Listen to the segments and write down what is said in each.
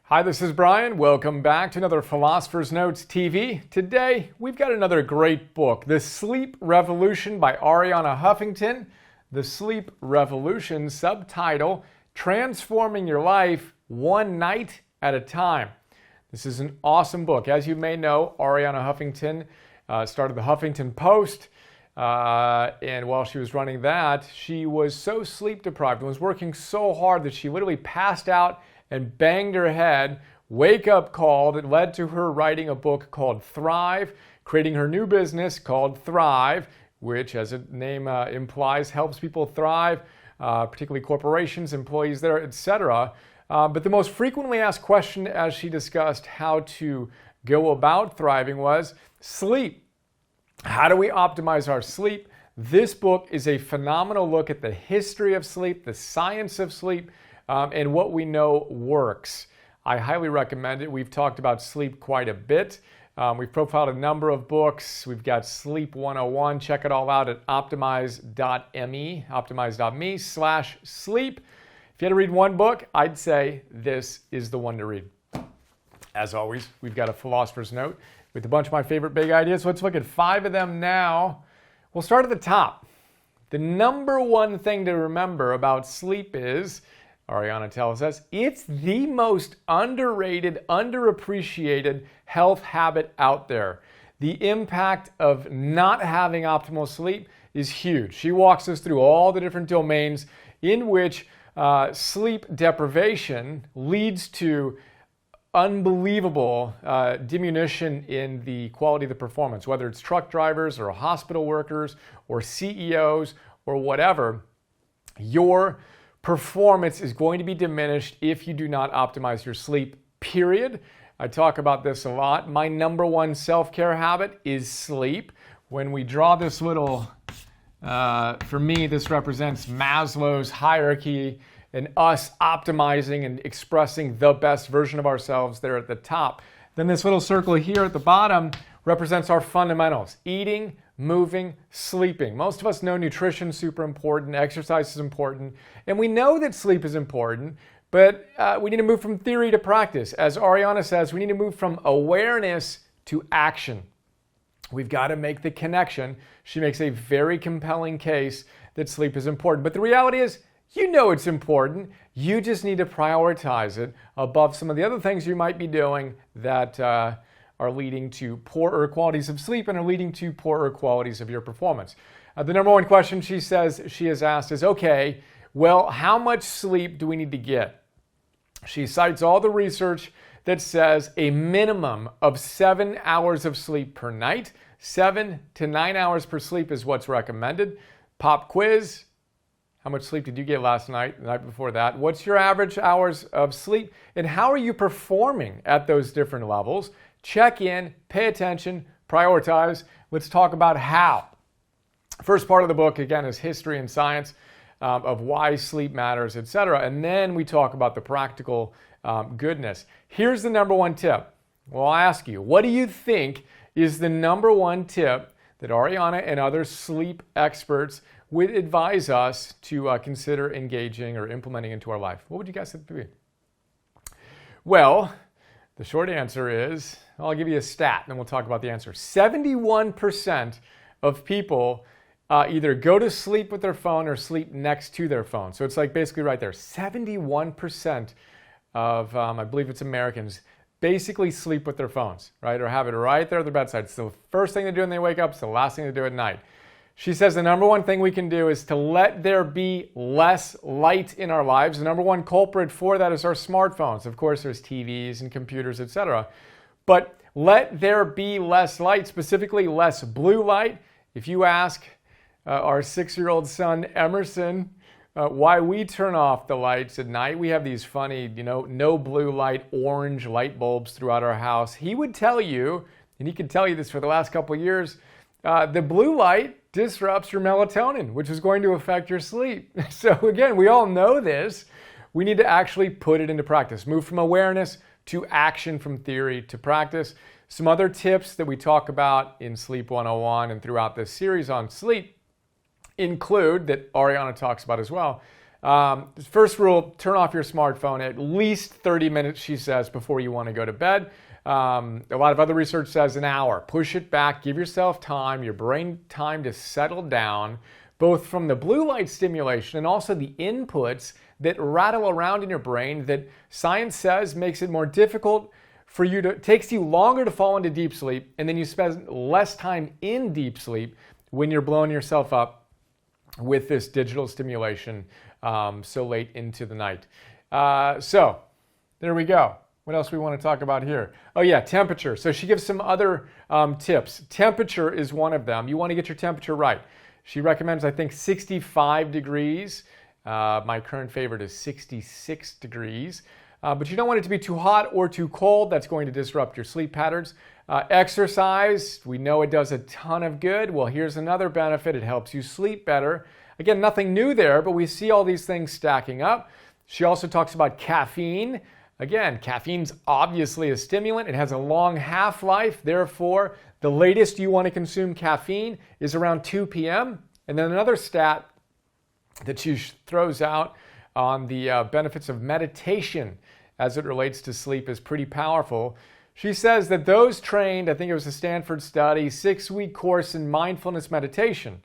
Hi, this is Brian. Welcome back to another Philosopher's Notes TV. Today, we've got another great book, The Sleep Revolution by Arianna Huffington. The Sleep Revolution, subtitle, Transforming Your Life One Night at a Time. This is an awesome book. As you may know, Arianna Huffington started the Huffington Post. And while she was running that, she was so sleep deprived and was working so hard that she literally passed out and banged her head. Wake up call that led to her writing a book called Thrive, creating her new business called Thrive, which, as the name implies, helps people thrive, particularly corporations, employees there, etc. But the most frequently asked question as she discussed how to go about thriving was sleep. How do we optimize our sleep? This book is a phenomenal look at the history of sleep, the science of sleep, and what we know works. I highly recommend it. We've talked about sleep quite a bit. We've profiled a number of books. We've got Sleep 101. Check it all out at optimize.me/sleep. If you had to read one book, I'd say this is the one to read. As always, we've got a philosopher's note with a bunch of my favorite big ideas. Let's look at 5 of them now. We'll start at the top. The number one thing to remember about sleep is, Arianna tells us, it's the most underrated, underappreciated health habit out there. The impact of not having optimal sleep is huge. She walks us through all the different domains in which sleep deprivation leads to unbelievable diminution in the quality of the performance, whether it's truck drivers or hospital workers or CEOs or whatever. Your performance is going to be diminished if you do not optimize your sleep, period. I talk about this a lot. My number one self-care habit is sleep. When we draw this little, for me, this represents Maslow's hierarchy and us optimizing and expressing the best version of ourselves there at the top. Then this little circle here at the bottom represents our fundamentals: eating, moving, sleeping. Most of us know nutrition is super important, exercise is important, and we know that sleep is important, but we need to move from theory to practice. As Arianna says, we need to move from awareness to action. We've got to make the connection. She makes a very compelling case that sleep is important, but the reality is, you know it's important. You just need to prioritize it above some of the other things you might be doing that are leading to poorer qualities of sleep and are leading to poorer qualities of your performance. The number one question she says she has asked is, okay, well, how much sleep do we need to get? She cites all the research that says a minimum of 7 hours of sleep per night. 7 to 9 hours per sleep is what's recommended. Pop quiz. How much sleep did you get last night, the night before that? What's your average hours of sleep? And how are you performing at those different levels? Check in, pay attention, prioritize. Let's talk about how. First part of the book, again, is history and science of why sleep matters, etc. And then we talk about the practical goodness. Here's the number one tip. Well, I'll ask you, what do you think is the number one tip that Arianna and other sleep experts would advise us to consider engaging or implementing into our life? What would you guys think it would be? Well, the short answer is, I'll give you a stat, and then we'll talk about the answer. 71% of people either go to sleep with their phone or sleep next to their phone. So it's like basically right there. 71% of, I believe it's Americans, basically sleep with their phones, right? Or have it right there at their bedside. It's the first thing they do when they wake up. It's the last thing they do at night. She says the number one thing we can do is to let there be less light in our lives. The number one culprit for that is our smartphones. Of course, there's TVs and computers, etc. But let there be less light, specifically less blue light. If you ask our 6-year-old son, Emerson, why we turn off the lights at night, we have these funny, no blue light, orange light bulbs throughout our house. He would tell you, and he can tell you this for the last couple of years, the blue light disrupts your melatonin, which is going to affect your sleep. So again, we all know this. We need to actually put it into practice. Move from awareness to action, from theory to practice. Some other tips that we talk about in Sleep 101 and throughout this series on sleep include, that Arianna talks about as well, First rule, turn off your smartphone at least 30 minutes, she says, before you want to go to bed. A lot of other research says an hour. Push it back, give yourself time, your brain time to settle down, both from the blue light stimulation and also the inputs that rattle around in your brain that science says makes it more difficult for you to, takes you longer to fall into deep sleep, and then you spend less time in deep sleep when you're blowing yourself up with this digital stimulation so late into the night. So there we go. What else we want to talk about here? Oh yeah, temperature. So she gives some other tips. Temperature is one of them. You want to get your temperature right. She recommends, I think, 65 degrees. My current favorite is 66 degrees. But you don't want it to be too hot or too cold. That's going to disrupt your sleep patterns. Exercise, we know it does a ton of good. Well, here's another benefit. It helps you sleep better. Again, nothing new there, but we see all these things stacking up. She also talks about caffeine. Again, caffeine's obviously a stimulant. It has a long half-life. Therefore, the latest you want to consume caffeine is around 2 p.m. And then another stat that she throws out on the benefits of meditation as it relates to sleep is pretty powerful. She says that those trained, I think it was a Stanford study, 6-week course in mindfulness meditation,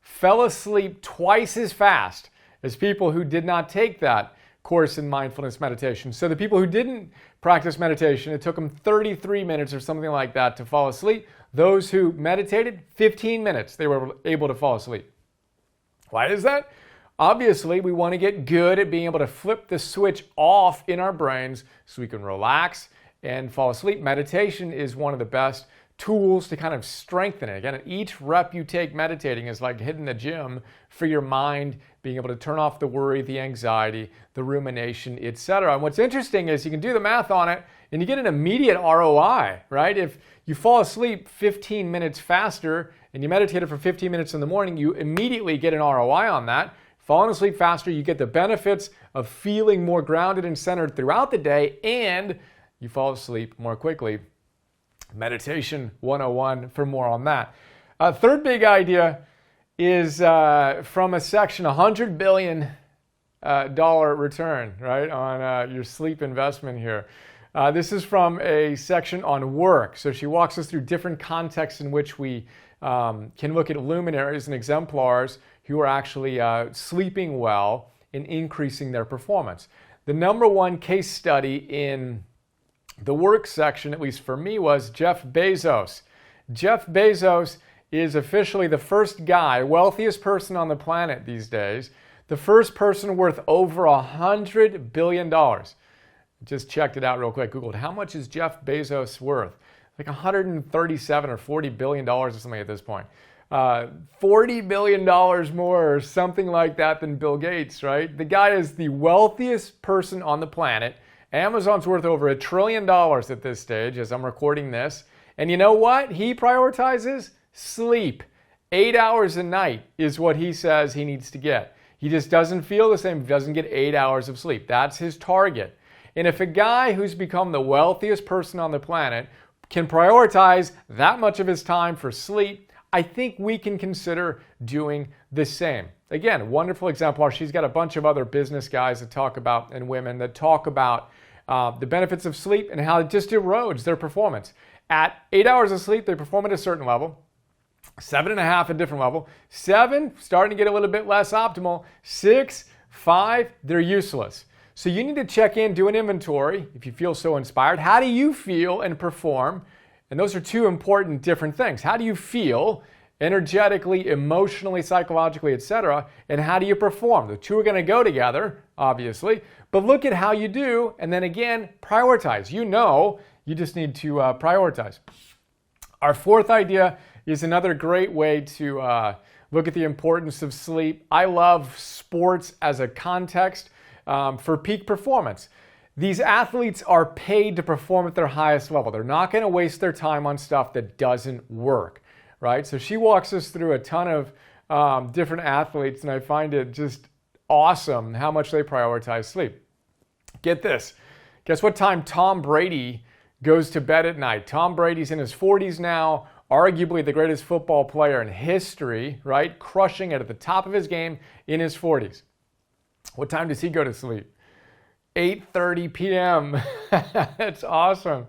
fell asleep twice as fast as people who did not take that course in mindfulness meditation. So the people who didn't practice meditation, it took them 33 minutes or something like that to fall asleep. Those who meditated, 15 minutes, they were able to fall asleep. Why is that? Obviously, we want to get good at being able to flip the switch off in our brains so we can relax and fall asleep. Meditation is one of the best tools to kind of strengthen it. Again, each rep you take meditating is like hitting the gym for your mind, being able to turn off the worry, the anxiety, the rumination, etc. And what's interesting is you can do the math on it and you get an immediate ROI, right? If you fall asleep 15 minutes faster and you meditated for 15 minutes in the morning, you immediately get an ROI on that. Falling asleep faster, you get the benefits of feeling more grounded and centered throughout the day, and you fall asleep more quickly. Meditation 101 for more on that. Third big idea is from a section, $100 billion return, right, on your sleep investment here. This is from a section on work. So she walks us through different contexts in which we can look at luminaries and exemplars who are actually sleeping well and increasing their performance. The number one case study in the work section, at least for me, was Jeff Bezos. Jeff Bezos is officially the first guy, wealthiest person on the planet these days, the first person worth over $100 billion. Just checked it out real quick, Googled, how much is Jeff Bezos worth? Like 137 or $40 billion or something at this point. $40 billion more or something like that than Bill Gates, right? The guy is the wealthiest person on the planet. Amazon's worth over $1 trillion at this stage as I'm recording this. And you know what? He prioritizes sleep. 8 hours a night is what he says he needs to get. He just doesn't feel the same if he doesn't get 8 hours of sleep. That's his target. And if a guy who's become the wealthiest person on the planet can prioritize that much of his time for sleep, I think we can consider doing the same. Again, wonderful exemplar. She's got a bunch of other business guys that talk about, and women that talk about the benefits of sleep and how it just erodes their performance. At 8 hours of sleep, they perform at a certain level. 7.5 a different level. 7, starting to get a little bit less optimal. 6, 5, they're useless. So you need to check in, do an inventory if you feel so inspired. How do you feel and perform? And those are two important different things. How do you feel energetically, emotionally, psychologically, etc.? And how do you perform? The two are going to go together, obviously. But look at how you do, and then again, prioritize. You just need to prioritize. Our fourth idea is another great way to look at the importance of sleep. I love sports as a context for peak performance. These athletes are paid to perform at their highest level. They're not going to waste their time on stuff that doesn't work, right? So she walks us through a ton of different athletes, and I find it just awesome how much they prioritize sleep. Get this. Guess what time Tom Brady goes to bed at night? Tom Brady's in his 40s now, arguably the greatest football player in history, right? Crushing it at the top of his game in his 40s. What time does he go to sleep? 8:30 p.m. That's awesome.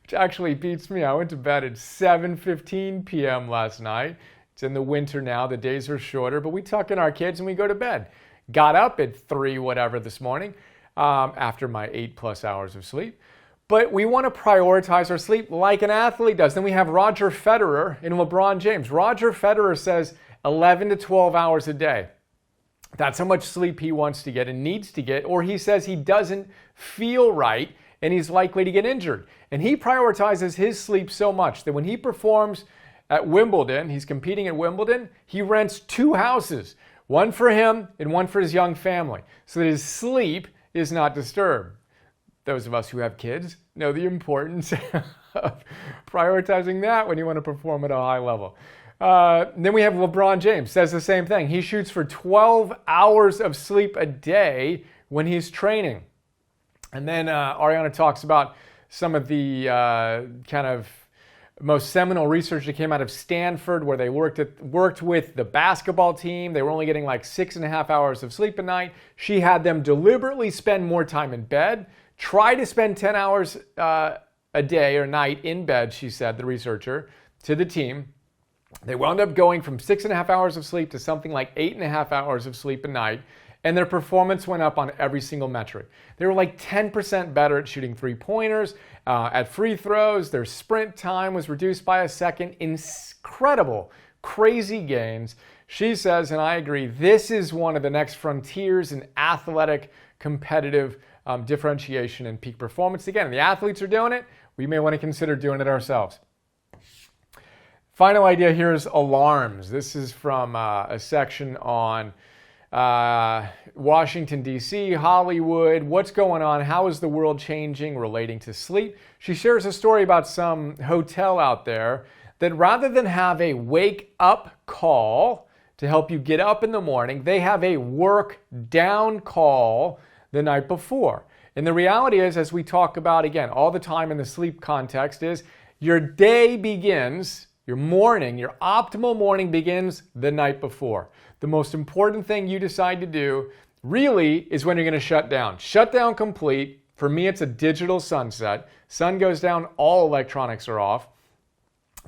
Which actually beats me. I went to bed at 7:15 p.m. last night. It's in the winter now. The days are shorter, but we tuck in our kids and we go to bed. Got up at 3 whatever this morning after my 8+ hours of sleep. But we want to prioritize our sleep like an athlete does. Then we have Roger Federer and LeBron James. Roger Federer says 11 to 12 hours a day. That's how much sleep he wants to get and needs to get, or he says he doesn't feel right and he's likely to get injured. And he prioritizes his sleep so much that when he performs at Wimbledon, he's competing at Wimbledon, he rents 2 houses, one for him and one for his young family, so that his sleep is not disturbed. Those of us who have kids know the importance of prioritizing that when you want to perform at a high level. Then we have LeBron James, says the same thing. He shoots for 12 hours of sleep a day when he's training. And then Arianna talks about some of the kind of most seminal research that came out of Stanford, where they worked with the basketball team. They were only getting like 6.5 hours of sleep a night. She had them deliberately spend more time in bed, try to spend 10 hours a day or night in bed, she said, the researcher, to the team. They wound up going from 6.5 hours of sleep to something like 8.5 hours of sleep a night, and their performance went up on every single metric. They were like 10% better at shooting 3-pointers, at free throws. Their sprint time was reduced by a second. Incredible, crazy gains. She says, and I agree, this is one of the next frontiers in athletic, competitive differentiation and peak performance. Again, the athletes are doing it. We may want to consider doing it ourselves. Final idea here is alarms. This is from a section on Washington, D.C., Hollywood. What's going on? How is the world changing relating to sleep? She shares a story about some hotel out there that rather than have a wake up call to help you get up in the morning, they have a work down call the night before. And the reality is, as we talk about again all the time in the sleep context, is your day begins, your morning, your optimal morning begins the night before. The most important thing you decide to do really is when you're going to shut down. Shut down complete. For me, it's a digital sunset. Sun goes down, all electronics are off.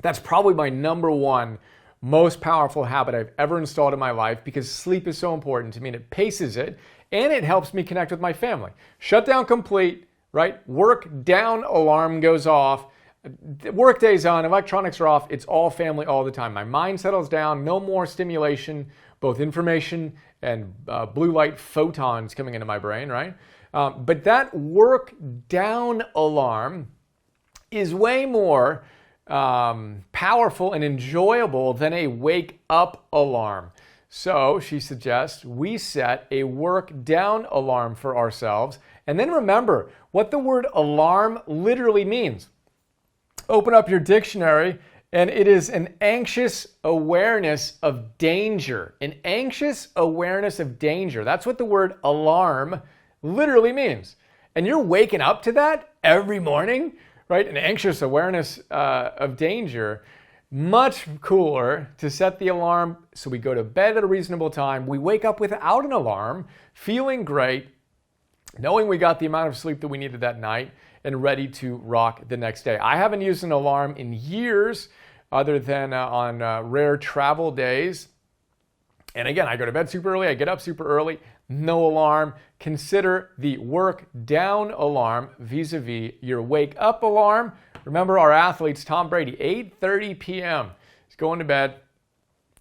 That's probably my number one most powerful habit I've ever installed in my life, because sleep is so important to me and it paces it and it helps me connect with my family. Shut down complete, right? Work down alarm goes off. Work day's on, electronics are off. It's all family all the time. My mind settles down, no more stimulation, both information and blue light photons coming into my brain, right? But that work down alarm is way more powerful and enjoyable than a wake up alarm. So she suggests we set a work down alarm for ourselves. And then remember what the word alarm literally means. Open up your dictionary, and it is an anxious awareness of danger. An anxious awareness of danger. That's what the word alarm literally means. And you're waking up to that every morning, right? An anxious awareness of danger. Much cooler to set the alarm so we go to bed at a reasonable time. We wake up without an alarm, feeling great, knowing we got the amount of sleep that we needed that night, and ready to rock the next day. I haven't used an alarm in years other than on rare travel days. And again, I go to bed super early, I get up super early, no alarm. Consider the work down alarm vis-a-vis your wake up alarm. Remember our athletes, Tom Brady, 8:30 p.m. He's going to bed.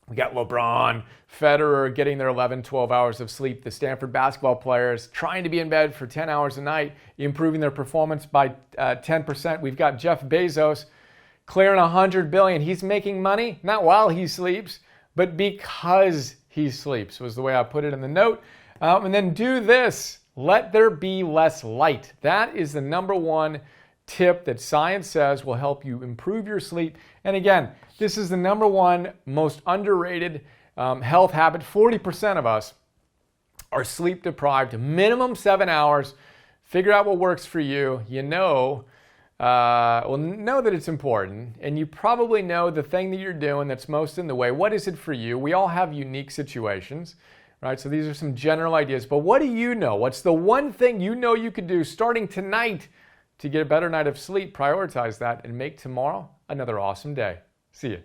We got LeBron, Federer getting their 11, 12 hours of sleep. The Stanford basketball players trying to be in bed for 10 hours a night, improving their performance by 10%. We've got Jeff Bezos clearing $100 billion. He's making money, not while he sleeps, but because he sleeps, was the way I put it in the note. And then do this. Let there be less light. That is the number one tip that science says will help you improve your sleep. And again, this is the number one most underrated health habit. 40% of us are sleep deprived, minimum 7 hours. Figure out what works for you. You know that it's important, and you probably know the thing that you're doing that's most in the way. What is it for you? We all have unique situations. Right? So these are some general ideas. But what do you know? What's the one thing you know you could do starting tonight to get a better night of sleep? Prioritize that and make tomorrow another awesome day. See you.